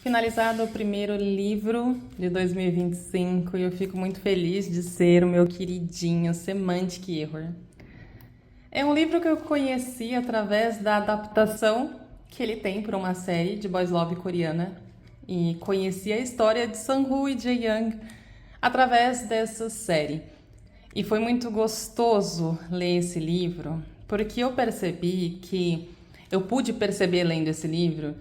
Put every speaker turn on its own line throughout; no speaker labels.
Finalizado o primeiro livro de 2025 e eu fico muito feliz de ser o meu queridinho Semantic Error. É um livro que eu conheci através da adaptação que ele tem para uma série de boys love coreana e conheci a história de Sang-woo e Jae-young através dessa série. E foi muito gostoso ler esse livro porque eu pude perceber lendo esse livro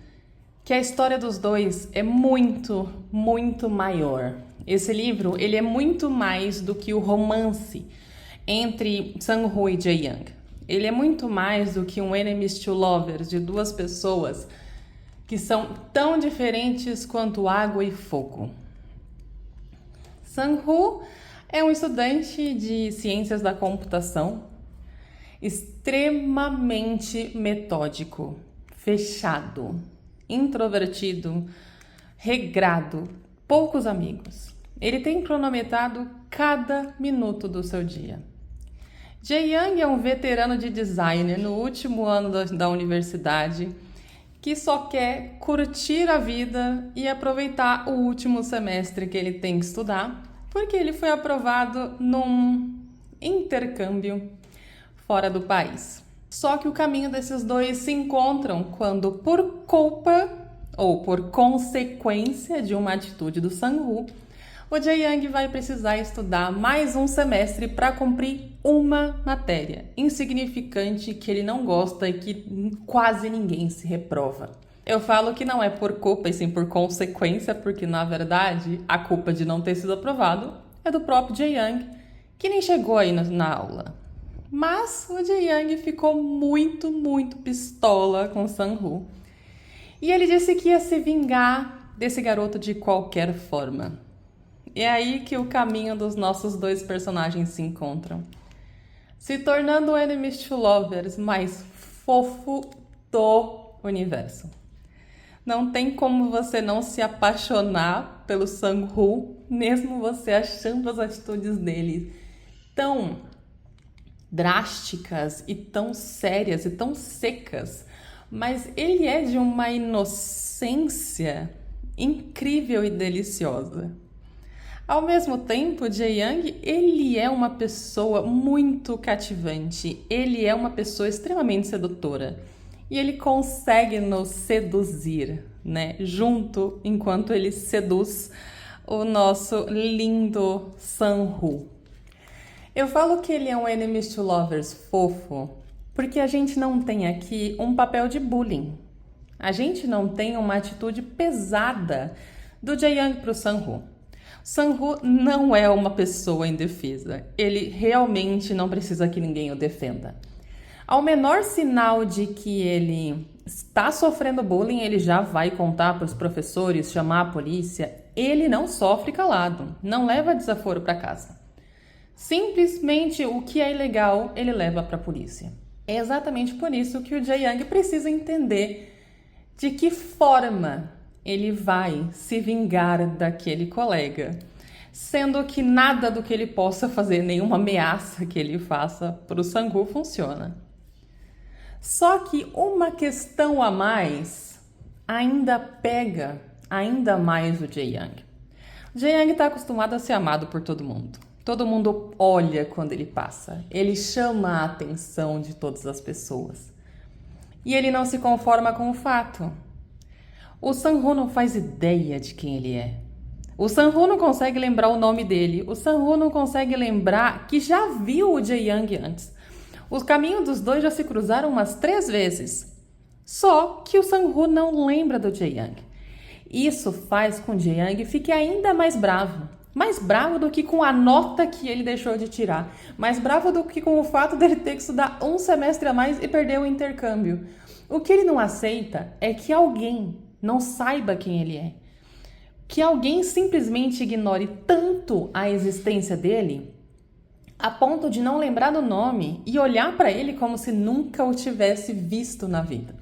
que a história dos dois é muito, muito maior. Esse livro, ele é muito mais do que o romance entre Sang-woo e Jae-young. Ele é muito mais do que um enemies to lovers de duas pessoas que são tão diferentes quanto água e fogo. Sang-woo é um estudante de ciências da computação, extremamente metódico, fechado, introvertido, regrado, poucos amigos. Ele tem cronometrado cada minuto do seu dia. Jae-young é um veterano de designer no último ano da universidade que só quer curtir a vida e aproveitar o último semestre que ele tem que estudar, porque ele foi aprovado num intercâmbio fora do país. Só que o caminho desses dois se encontram quando, por culpa ou por consequência de uma atitude do Sang-woo, o Jae-young vai precisar estudar mais um semestre para cumprir uma matéria insignificante que ele não gosta e que quase ninguém se reprova. Eu falo que não é por culpa e sim por consequência, porque na verdade a culpa de não ter sido aprovado é do próprio Jae-young, que nem chegou aí na aula. Mas o Jae-young ficou muito, muito pistola com Sang-woo. E ele disse que ia se vingar desse garoto de qualquer forma. E é aí que o caminho dos nossos dois personagens se encontram, se tornando o enemies to lovers mais fofo do universo. Não tem como você não se apaixonar pelo Sang-woo, mesmo você achando as atitudes dele tão drásticas e tão sérias e tão secas, mas ele é de uma inocência incrível e deliciosa. Ao mesmo tempo, Jae-young, ele é uma pessoa muito cativante, ele é uma pessoa extremamente sedutora e ele consegue nos seduzir, né, junto enquanto ele seduz o nosso lindo Sang-woo. Eu falo que ele é um enemies to lovers fofo porque a gente não tem aqui um papel de bullying. A gente não tem uma atitude pesada do Jae-young para o Sang-woo. Sang-woo não é uma pessoa indefesa. Ele realmente não precisa que ninguém o defenda. Ao menor sinal de que ele está sofrendo bullying, ele já vai contar para os professores, chamar a polícia. Ele não sofre calado, não leva desaforo para casa. Simplesmente o que é ilegal, ele leva para a polícia. É exatamente por isso que o Jae-young precisa entender de que forma ele vai se vingar daquele colega, sendo que nada do que ele possa fazer, nenhuma ameaça que ele faça para o Sang-woo funciona. Só que uma questão a mais ainda pega ainda mais o Jae-young. O Jae-young está acostumado a ser amado por todo mundo. Todo mundo olha quando ele passa. Ele chama a atenção de todas as pessoas. E ele não se conforma com o fato. O Sang-woo não faz ideia de quem ele é. O Sang-woo não consegue lembrar o nome dele. O Sang-woo não consegue lembrar que já viu o Jae-young antes. Os caminhos dos dois já se cruzaram umas 3 vezes. Só que o Sang-woo não lembra do Jae-young. Isso faz com que o Jae-young fique ainda mais bravo. Mais bravo do que com a nota que ele deixou de tirar. Mais bravo do que com o fato dele ter que estudar um semestre a mais e perder o intercâmbio. O que ele não aceita é que alguém não saiba quem ele é. Que alguém simplesmente ignore tanto a existência dele a ponto de não lembrar do nome e olhar para ele como se nunca o tivesse visto na vida.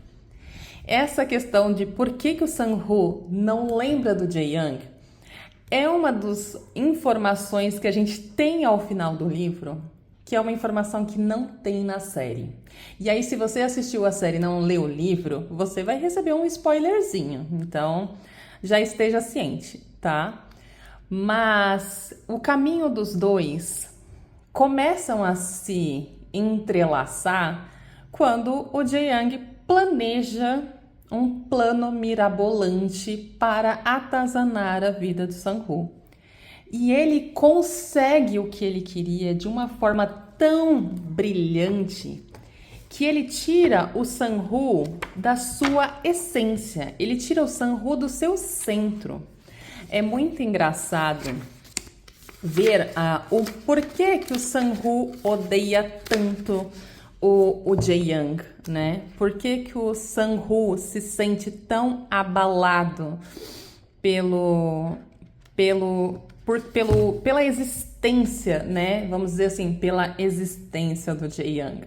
Essa questão de por que o Sang-woo não lembra do Jae-young é uma das informações que a gente tem ao final do livro, que é uma informação que não tem na série. E aí, se você assistiu a série e não leu o livro, você vai receber um spoilerzinho. Então, já esteja ciente, tá? Mas o caminho dos dois começam a se entrelaçar quando o Jae-young planeja um plano mirabolante para atazanar a vida do Sang-woo. E ele consegue o que ele queria de uma forma tão brilhante que ele tira o Sang-woo da sua essência, ele tira o Sang-woo do seu centro. É muito engraçado ver o porquê que o Sang-woo odeia tanto o Jae-young, né? Por que o Sang-woo se sente tão abalado pela existência, né? Vamos dizer assim, pela existência do Jae-young.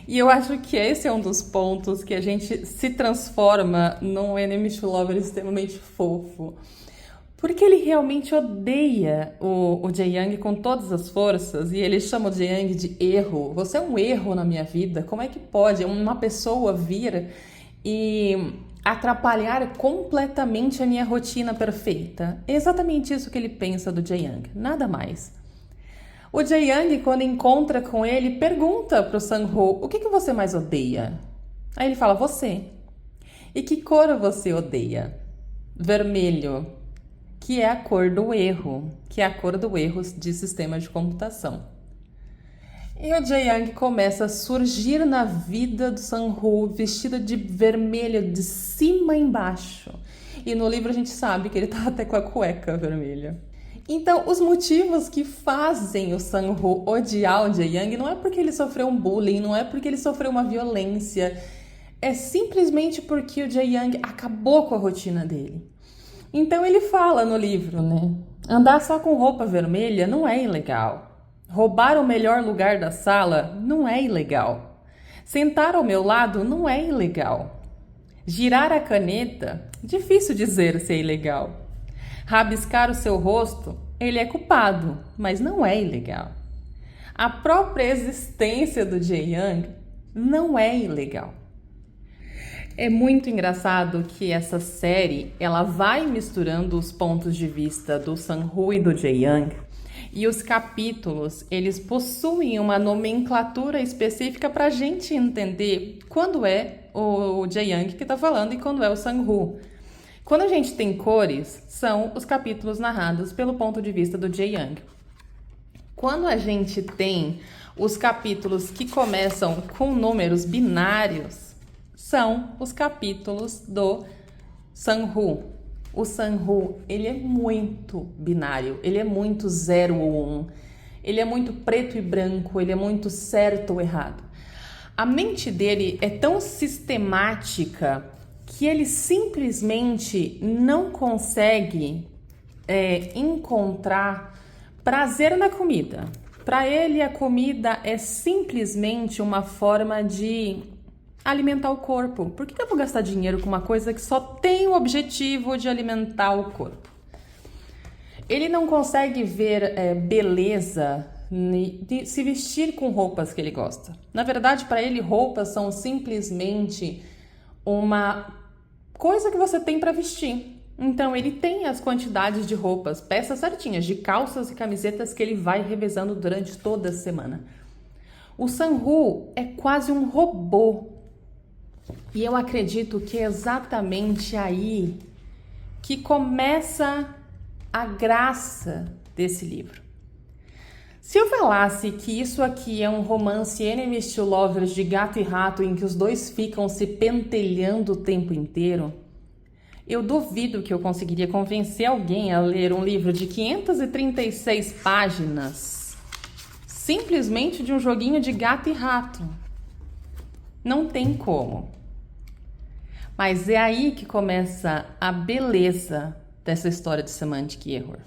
E eu acho que esse é um dos pontos que a gente se transforma num enemies to lover extremamente fofo. Porque ele realmente odeia o Jae-young com todas as forças e ele chama o Jae-young de erro. Você é um erro na minha vida. Como é que pode uma pessoa vir e atrapalhar completamente a minha rotina perfeita? É exatamente isso que ele pensa do Jae-young, nada mais. O Jae-young, quando encontra com ele, pergunta pro Sang-woo: o que você mais odeia? Aí ele fala: você. E que cor você odeia? Vermelho, que é a cor do erro, que é a cor do erro de sistema de computação. E o Jae-young começa a surgir na vida do Sang-woo vestido de vermelho de cima a embaixo. E no livro a gente sabe que ele tá até com a cueca vermelha. Então, os motivos que fazem o Sang-woo odiar o Jae-young não é porque ele sofreu um bullying, não é porque ele sofreu uma violência, é simplesmente porque o Jae-young acabou com a rotina dele. Então ele fala no livro, né? Andar só com roupa vermelha não é ilegal. Roubar o melhor lugar da sala não é ilegal. Sentar ao meu lado não é ilegal. Girar a caneta, difícil dizer se é ilegal. Rabiscar o seu rosto, ele é culpado, mas não é ilegal. A própria existência do Jae-young não é ilegal. É muito engraçado que essa série, ela vai misturando os pontos de vista do Sang-woo e do Jae-young, e os capítulos, eles possuem uma nomenclatura específica para a gente entender quando é o Jae-young que está falando e quando é o Sang-woo. Quando a gente tem cores, são os capítulos narrados pelo ponto de vista do Jae-young. Quando a gente tem os capítulos que começam com números binários, são os capítulos do Sang-woo. O Sang-woo, ele é muito binário, ele é muito 0 ou 1, ele é muito preto e branco, ele é muito certo ou errado. A mente dele é tão sistemática que ele simplesmente não consegue encontrar prazer na comida. Para ele, a comida é simplesmente uma forma de alimentar o corpo. Por que eu vou gastar dinheiro com uma coisa que só tem o objetivo de alimentar o corpo? Ele não consegue ver beleza de se vestir com roupas que ele gosta. Na verdade, para ele, roupas são simplesmente uma coisa que você tem para vestir. Então, ele tem as quantidades de roupas, peças certinhas, de calças e camisetas que ele vai revezando durante toda a semana. O Sang-woo é quase um robô. E eu acredito que é exatamente aí que começa a graça desse livro. Se eu falasse que isso aqui é um romance enemies to lovers de gato e rato em que os dois ficam se pentelhando o tempo inteiro, eu duvido que eu conseguiria convencer alguém a ler um livro de 536 páginas simplesmente de um joguinho de gato e rato. Não tem como. Mas é aí que começa a beleza dessa história de Semantic Error.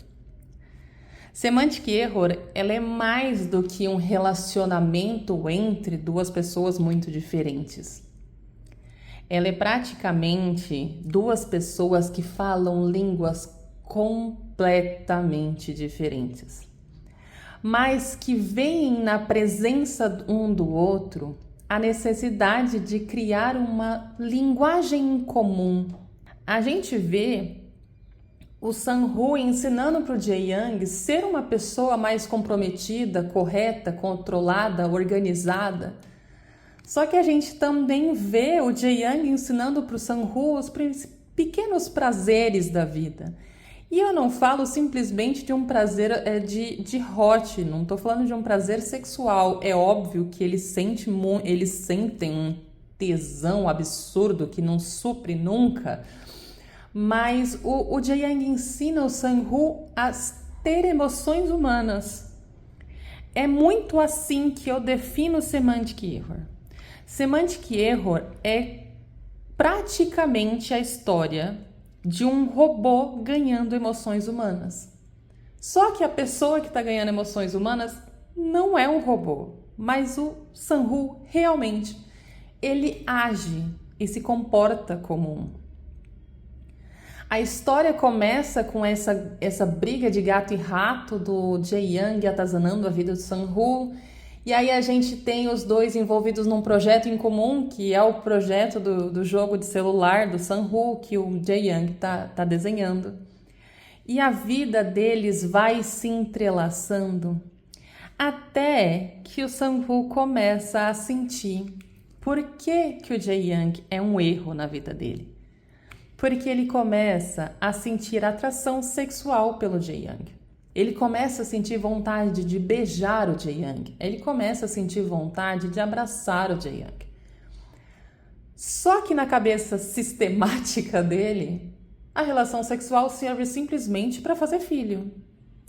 Semantic Error, ela é mais do que um relacionamento entre duas pessoas muito diferentes. Ela é praticamente duas pessoas que falam línguas completamente diferentes, mas que veem na presença um do outro a necessidade de criar uma linguagem em comum. A gente vê o Sang-woo ensinando para o Jae-young ser uma pessoa mais comprometida, correta, controlada, organizada. Só que a gente também vê o Jae-young ensinando para o Sang-woo os pequenos prazeres da vida. E eu não falo simplesmente de um prazer de hot, não estou falando de um prazer sexual. É óbvio que eles sentem um tesão absurdo que não supre nunca. Mas o Jae-young ensina o Sang-woo a ter emoções humanas. É muito assim que eu defino Semantic Error. Semantic Error é praticamente a história de um robô ganhando emoções humanas. Só que a pessoa que está ganhando emoções humanas não é um robô, mas o Sang-woo realmente, ele age e se comporta como um. A história começa com essa briga de gato e rato do Jae-young atazanando a vida do Sang-woo. E aí a gente tem os dois envolvidos num projeto em comum, que é o projeto do jogo de celular do Sang-woo, que o Jae-young tá desenhando. E a vida deles vai se entrelaçando até que o Sang-woo começa a sentir por que o Jae-young é um erro na vida dele. Porque ele começa a sentir atração sexual pelo Jae-young. Ele começa a sentir vontade de beijar o Jae-young. Ele começa a sentir vontade de abraçar o Jae-young. Só que na cabeça sistemática dele, a relação sexual serve simplesmente para fazer filho.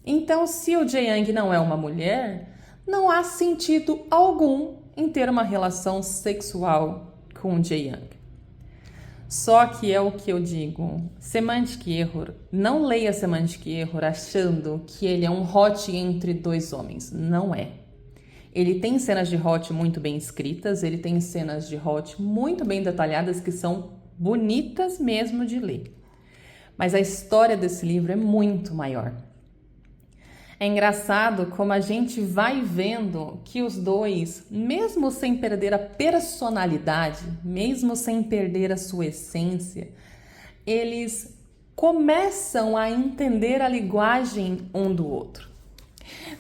Então, se o Jae-young não é uma mulher, não há sentido algum em ter uma relação sexual com o Jae-young. Só que é o que eu digo, Semantic Error, não leia Semantic Error achando que ele é um hot entre dois homens, não é. Ele tem cenas de hot muito bem escritas, ele tem cenas de hot muito bem detalhadas que são bonitas mesmo de ler. Mas a história desse livro é muito maior. É engraçado como a gente vai vendo que os dois, mesmo sem perder a personalidade, mesmo sem perder a sua essência, eles começam a entender a linguagem um do outro.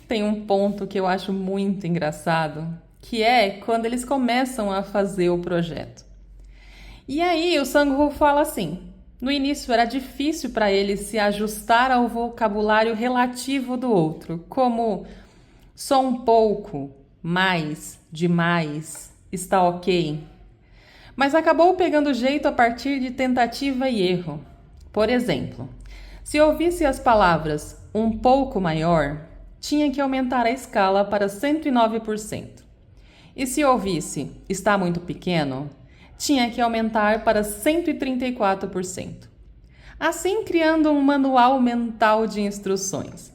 Tem um ponto que eu acho muito engraçado, que é quando eles começam a fazer o projeto. E aí o Sang-woo fala assim: no início era difícil para ele se ajustar ao vocabulário relativo do outro, como só um pouco, mais, demais, está ok. Mas acabou pegando jeito a partir de tentativa e erro. Por exemplo, se ouvisse as palavras um pouco maior, tinha que aumentar a escala para 109%. E se ouvisse está muito pequeno, tinha que aumentar para 134%. Assim, criando um manual mental de instruções.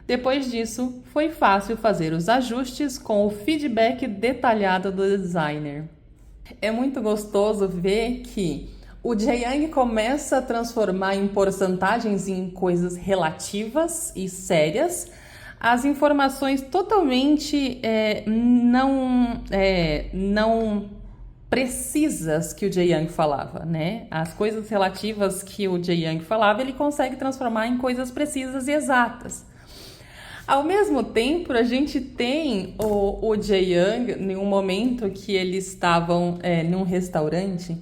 Depois disso, foi fácil fazer os ajustes com o feedback detalhado do designer. É muito gostoso ver que o Jae-young começa a transformar em porcentagens em coisas relativas e sérias as informações totalmente não precisas que o Jae-young falava, né? As coisas relativas que o Jae-young falava, ele consegue transformar em coisas precisas e exatas. Ao mesmo tempo, a gente tem o Jae-young, em um momento que eles estavam num restaurante,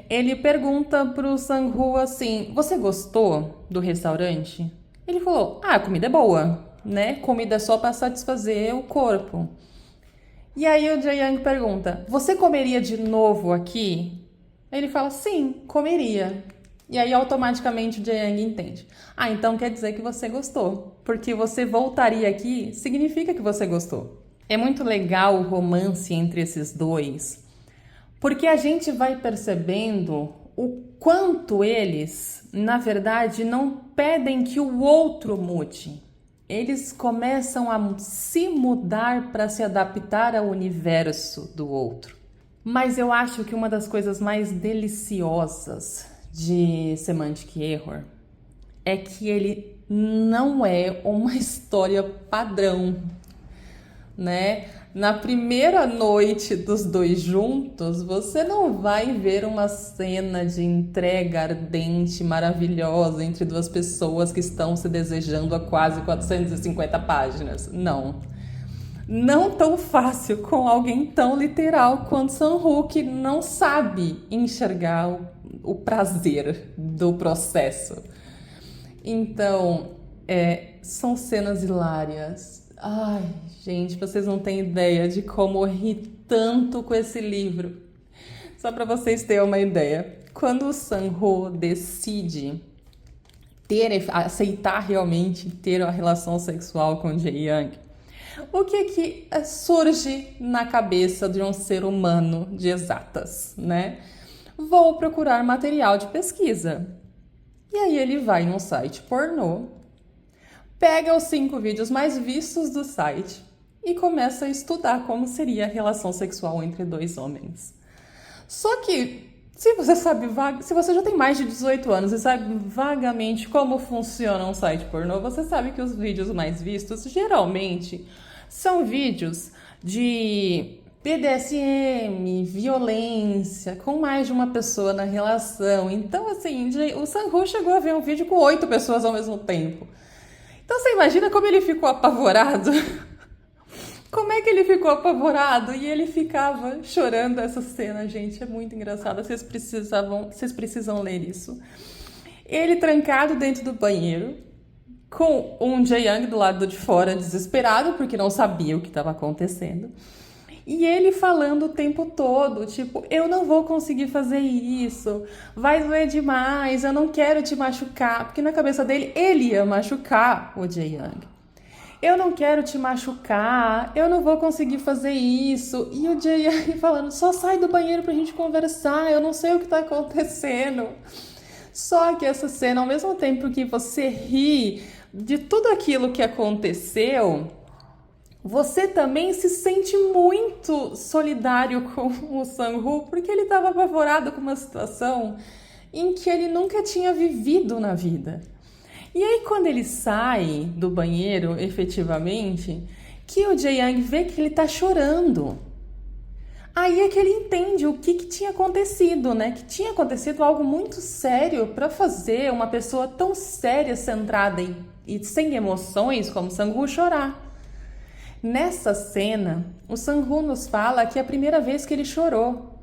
ele pergunta pro Sang-woo assim: você gostou do restaurante? Ele falou: a comida é boa, né? Comida é só para satisfazer o corpo. E aí o Jae-young pergunta: você comeria de novo aqui? Ele fala: sim, comeria. E aí automaticamente o Jae-young entende: ah, então quer dizer que você gostou. Porque você voltaria aqui significa que você gostou. É muito legal o romance entre esses dois, porque a gente vai percebendo o quanto eles, na verdade, não pedem que o outro mude. Eles começam a se mudar para se adaptar ao universo do outro. Mas eu acho que uma das coisas mais deliciosas de Semantic Error é que ele não é uma história padrão, né? Na primeira noite dos dois juntos, você não vai ver uma cena de entrega ardente, maravilhosa entre duas pessoas que estão se desejando há quase 450 páginas. Não. Não tão fácil com alguém tão literal quanto Sang-woo, que não sabe enxergar o prazer do processo. Então, são cenas hilárias. Ai, gente, vocês não têm ideia de como eu ri tanto com esse livro. Só para vocês terem uma ideia, quando o Sang-woo decide aceitar realmente ter uma relação sexual com Jae-young, o que surge na cabeça de um ser humano de exatas, né? Vou procurar material de pesquisa. E aí ele vai num site pornô, pega os 5 vídeos mais vistos do site e começa a estudar como seria a relação sexual entre dois homens. Só que, se você já tem mais de 18 anos e sabe vagamente como funciona um site pornô, você sabe que os vídeos mais vistos geralmente são vídeos de BDSM, violência, com mais de uma pessoa na relação. Então, assim, o Sang-woo chegou a ver um vídeo com 8 pessoas ao mesmo tempo. Então, você imagina como ele ficou apavorado? Como é que ele ficou apavorado? E ele ficava chorando essa cena, gente. É muito engraçado. Vocês precisam ler isso. Ele trancado dentro do banheiro, com um Jae-young do lado de fora, desesperado, porque não sabia o que estava acontecendo. E ele falando o tempo todo, tipo, eu não vou conseguir fazer isso, vai doer demais, eu não quero te machucar. Porque na cabeça dele, ele ia machucar o Jae-young. Eu não quero te machucar, eu não vou conseguir fazer isso. E o Jae-young falando, só sai do banheiro pra gente conversar, eu não sei o que tá acontecendo. Só que essa cena, ao mesmo tempo que você ri de tudo aquilo que aconteceu, você também se sente muito solidário com o Sang-woo, porque ele estava apavorado com uma situação em que ele nunca tinha vivido na vida. E aí, quando ele sai do banheiro, efetivamente, que o Jae-young vê que ele tá chorando. Aí é que ele entende o que tinha acontecido, né? Que tinha acontecido algo muito sério para fazer uma pessoa tão séria, centrada e sem emoções como Sang-woo chorar. Nessa cena, o Sang-woo nos fala que é a primeira vez que ele chorou.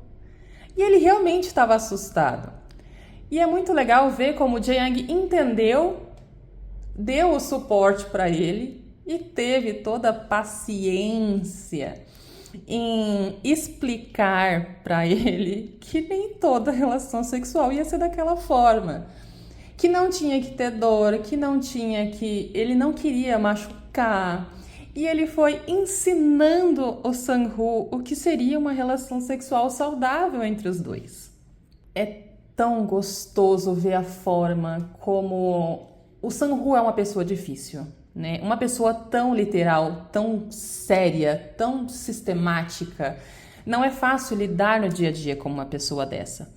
E ele realmente estava assustado. E é muito legal ver como o Jae-young entendeu, deu o suporte para ele e teve toda a paciência em explicar para ele que nem toda relação sexual ia ser daquela forma. Que não tinha que ter dor, ele não queria machucar. E ele foi ensinando o Sang-woo o que seria uma relação sexual saudável entre os dois. É tão gostoso ver a forma como o Sang-woo é uma pessoa difícil, né? Uma pessoa tão literal, tão séria, tão sistemática. Não é fácil lidar no dia a dia com uma pessoa dessa.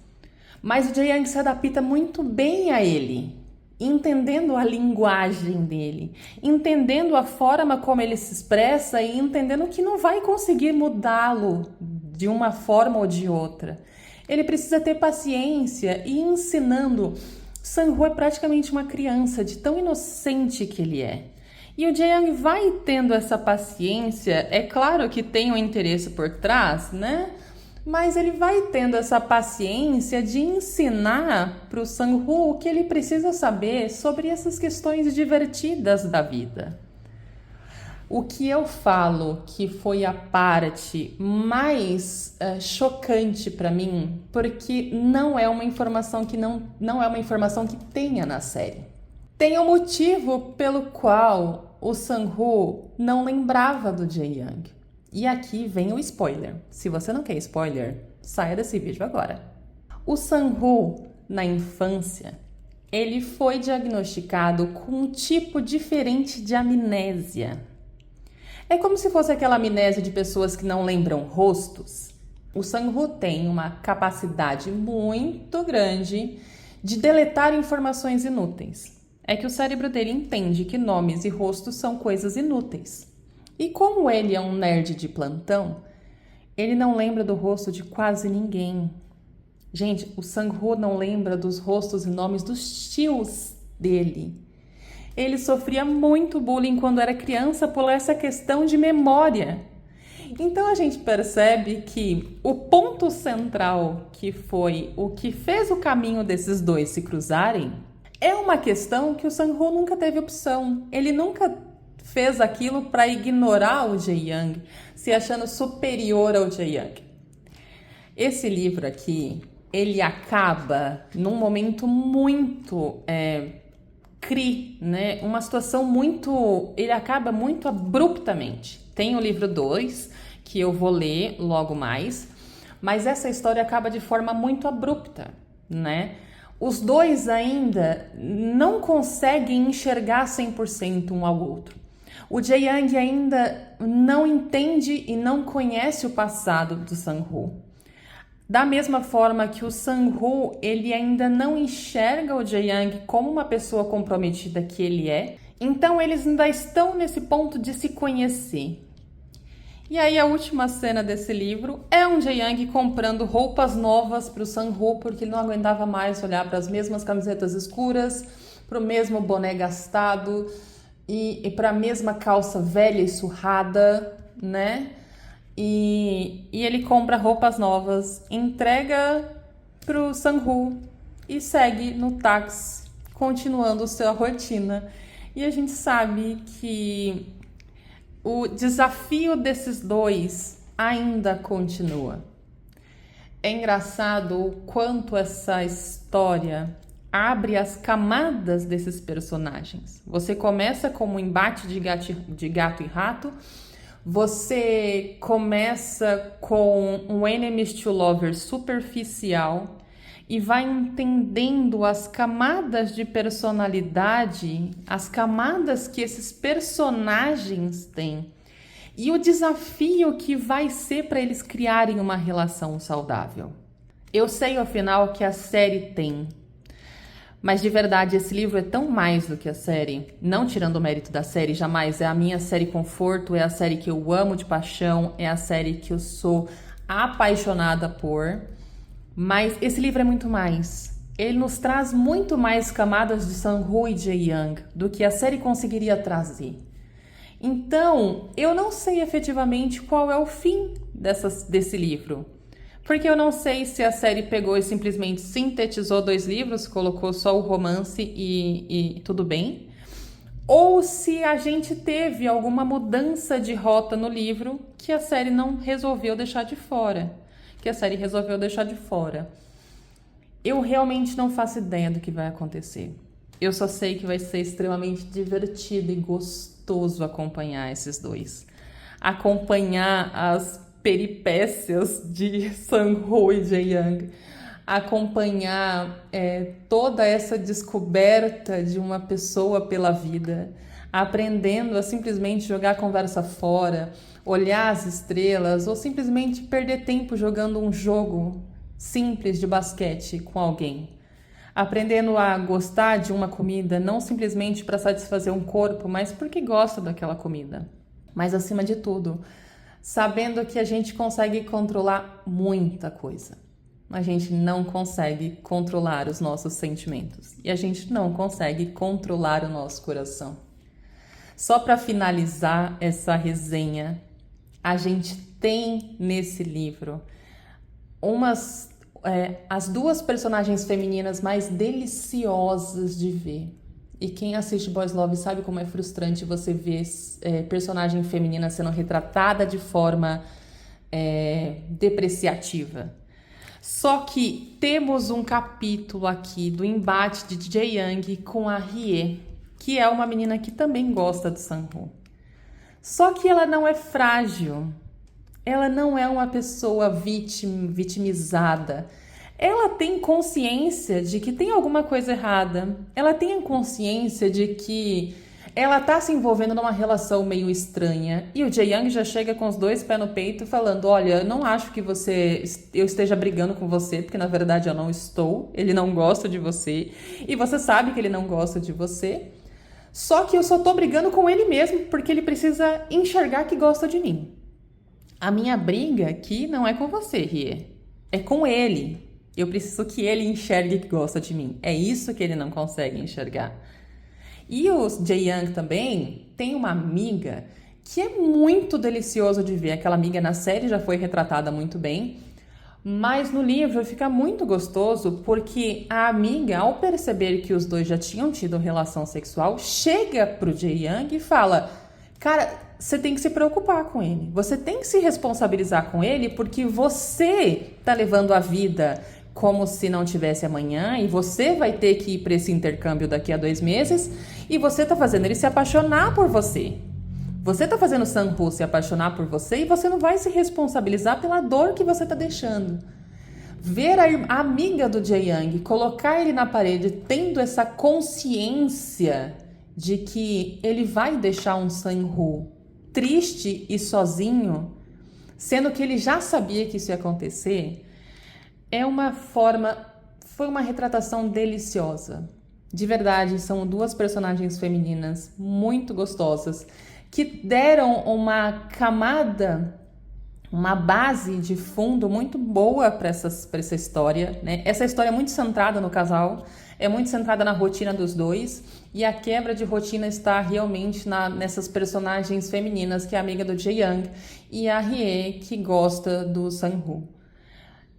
Mas o Jae-young se adapta muito bem a ele, entendendo a linguagem dele, entendendo a forma como ele se expressa e entendendo que não vai conseguir mudá-lo de uma forma ou de outra. Ele precisa ter paciência e ensinando. Sang-woo é praticamente uma criança, de tão inocente que ele é. E o Jae-young vai tendo essa paciência, é claro que tem um interesse por trás, né? Mas ele vai tendo essa paciência de ensinar para o Sang-woo o que ele precisa saber sobre essas questões divertidas da vida. O que eu falo que foi a parte mais chocante para mim, porque não é uma informação que não é uma informação que tenha na série. Tem um motivo pelo qual o Sang-woo não lembrava do Jae-young. E aqui vem o spoiler. Se você não quer spoiler, saia desse vídeo agora. O Sang-woo, na infância, ele foi diagnosticado com um tipo diferente de amnésia. É como se fosse aquela amnésia de pessoas que não lembram rostos. O Sang-woo tem uma capacidade muito grande de deletar informações inúteis. É que o cérebro dele entende que nomes e rostos são coisas inúteis. E como ele é um nerd de plantão, ele não lembra do rosto de quase ninguém. Gente, o Sang-Woo não lembra dos rostos e nomes dos tios dele. Ele sofria muito bullying quando era criança por essa questão de memória. Então a gente percebe que o ponto central, que foi o que fez o caminho desses dois se cruzarem, é uma questão que o Sang-Woo nunca teve opção. Ele nunca fez aquilo para ignorar o Jae-young, se achando superior ao Jae-young. Esse livro aqui, ele acaba num momento muito né? Uma situação muito... Ele acaba muito abruptamente. Tem o livro 2, que eu vou ler logo mais, mas essa história acaba de forma muito abrupta, né? Os dois ainda não conseguem enxergar 100% um ao outro. O Jae-young ainda não entende e não conhece o passado do Sang-Woo. Da mesma forma que o Sang-Woo, ele ainda não enxerga o Jae-young como uma pessoa comprometida que ele é. Então, eles ainda estão nesse ponto de se conhecer. E aí, a última cena desse livro é um Jae-young comprando roupas novas para o Sang-Woo, porque ele não aguentava mais olhar para as mesmas camisetas escuras, para o mesmo boné gastado e para a mesma calça velha e surrada, né? E ele compra roupas novas, entrega pro Sang-Woo e segue no táxi, continuando sua rotina. E a gente sabe que o desafio desses dois ainda continua. É engraçado o quanto essa história abre as camadas desses personagens. Você começa como um embate de gato e rato. Você começa com um enemies to lovers superficial e vai entendendo as camadas de personalidade, as camadas que esses personagens têm e o desafio que vai ser para eles criarem uma relação saudável. Eu sei ao final que a série tem, mas de verdade esse livro é tão mais do que a série, não tirando o mérito da série, jamais. É a minha série conforto, é a série que eu amo de paixão, é a série que eu sou apaixonada por, mas esse livro é muito mais. Ele nos traz muito mais camadas de Sang-Woo e Jae-young do que a série conseguiria trazer. Então, eu não sei efetivamente qual é o fim desse livro. Porque eu não sei se a série pegou e simplesmente sintetizou 2 livros, colocou só o romance e tudo bem. Ou se a gente teve alguma mudança de rota no livro que a série não resolveu deixar de fora. Eu realmente não faço ideia do que vai acontecer. Eu só sei que vai ser extremamente divertido e gostoso acompanhar esses dois. Acompanhar as peripécias de Sang-Woo e Jae-young, acompanhar toda essa descoberta de uma pessoa pela vida, aprendendo a simplesmente jogar a conversa fora, olhar as estrelas ou simplesmente perder tempo jogando um jogo simples de basquete com alguém. Aprendendo a gostar de uma comida não simplesmente para satisfazer um corpo, mas porque gosta daquela comida. Mas acima de tudo, sabendo que a gente consegue controlar muita coisa. A gente não consegue controlar os nossos sentimentos. E a gente não consegue controlar o nosso coração. Só para finalizar essa resenha, a gente tem nesse livro as 2 personagens femininas mais deliciosas de ver. E quem assiste Boys Love sabe como é frustrante você ver personagem feminina sendo retratada de forma depreciativa. Só que temos um capítulo aqui do embate de Jae-young com a Hye, que é uma menina que também gosta do Sang-Woo. Só que ela não é frágil. Ela não é uma pessoa vitimizada. Ela tem consciência de que tem alguma coisa errada. Ela tem consciência de que ela tá se envolvendo numa relação meio estranha. E o Jae-young já chega com os 2 pés no peito falando: olha, eu não acho que eu esteja brigando com você, porque na verdade eu não estou. Ele não gosta de você. E você sabe que ele não gosta de você. Só que eu só tô brigando com ele mesmo porque ele precisa enxergar que gosta de mim. A minha briga aqui não é com você, Rie. É com ele. Eu preciso que ele enxergue que gosta de mim. É isso que ele não consegue enxergar. E o Jae-young também tem uma amiga que é muito delicioso de ver. Aquela amiga na série já foi retratada muito bem. Mas no livro fica muito gostoso porque a amiga, ao perceber que os dois já tinham tido relação sexual, chega pro Jae-young e fala: cara, você tem que se preocupar com ele. Você tem que se responsabilizar com ele porque você tá levando a vida como se não tivesse amanhã e você vai ter que ir para esse intercâmbio daqui a 2 meses e você tá fazendo ele se apaixonar por você. Você tá fazendo o Sang-woo se apaixonar por você e você não vai se responsabilizar pela dor que você tá deixando. Ver a amiga do Jae-young colocar ele na parede tendo essa consciência de que ele vai deixar um Sang-woo triste e sozinho, sendo que ele já sabia que isso ia acontecer, foi uma retratação deliciosa. De verdade, são 2 personagens femininas muito gostosas que deram uma camada, uma base de fundo muito boa para essa história, né? Essa história é muito centrada no casal, é muito centrada na rotina dos dois, e a quebra de rotina está realmente nessas personagens femininas, que é a amiga do Jae-young e a Rie, que gosta do Sang-woo.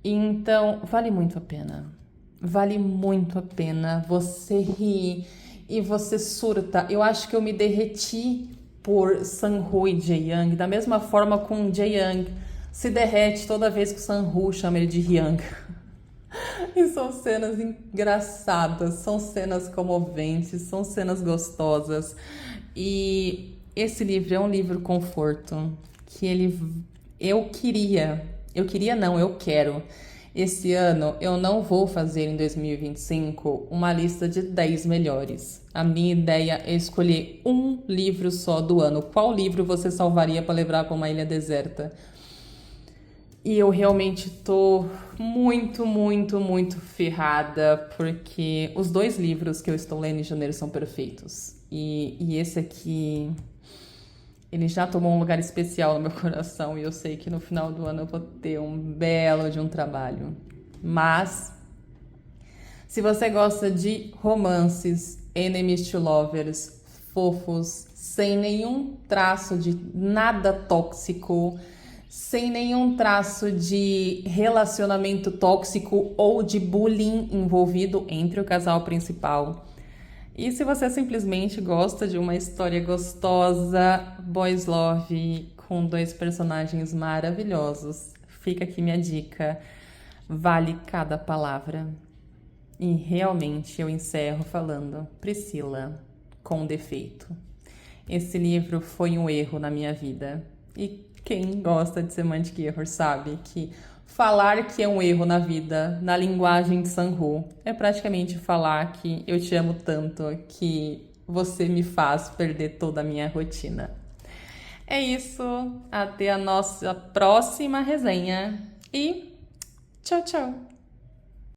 Então, vale muito a pena. Vale muito a pena. Você ri e você surta. Eu acho que eu me derreti por Sang-woo e Jae-young, da mesma forma com Jae-young se derrete toda vez que o Sang-woo chama ele de Hyung. E são cenas engraçadas, são cenas comoventes, são cenas gostosas. E esse livro é um livro conforto, que eu quero. Esse ano eu não vou fazer em 2025 uma lista de 10 melhores. A minha ideia é escolher um livro só do ano. Qual livro você salvaria para levar para uma ilha deserta? E eu realmente tô muito, muito, muito ferrada, porque os 2 livros que eu estou lendo em janeiro são perfeitos. E esse aqui, ele já tomou um lugar especial no meu coração e eu sei que no final do ano eu vou ter um belo de um trabalho. Mas, se você gosta de romances, enemies to lovers, fofos, sem nenhum traço de nada tóxico, sem nenhum traço de relacionamento tóxico ou de bullying envolvido entre o casal principal. E se você simplesmente gosta de uma história gostosa, boys love, com 2 personagens maravilhosos, fica aqui minha dica. Vale cada palavra. E realmente eu encerro falando: Priscila, com defeito. Esse livro foi um erro na minha vida. E quem gosta de Semantic Error sabe que falar que é um erro na vida, na linguagem de Sang-woo, é praticamente falar que eu te amo tanto que você me faz perder toda a minha rotina. É isso, até a nossa próxima resenha e tchau, tchau!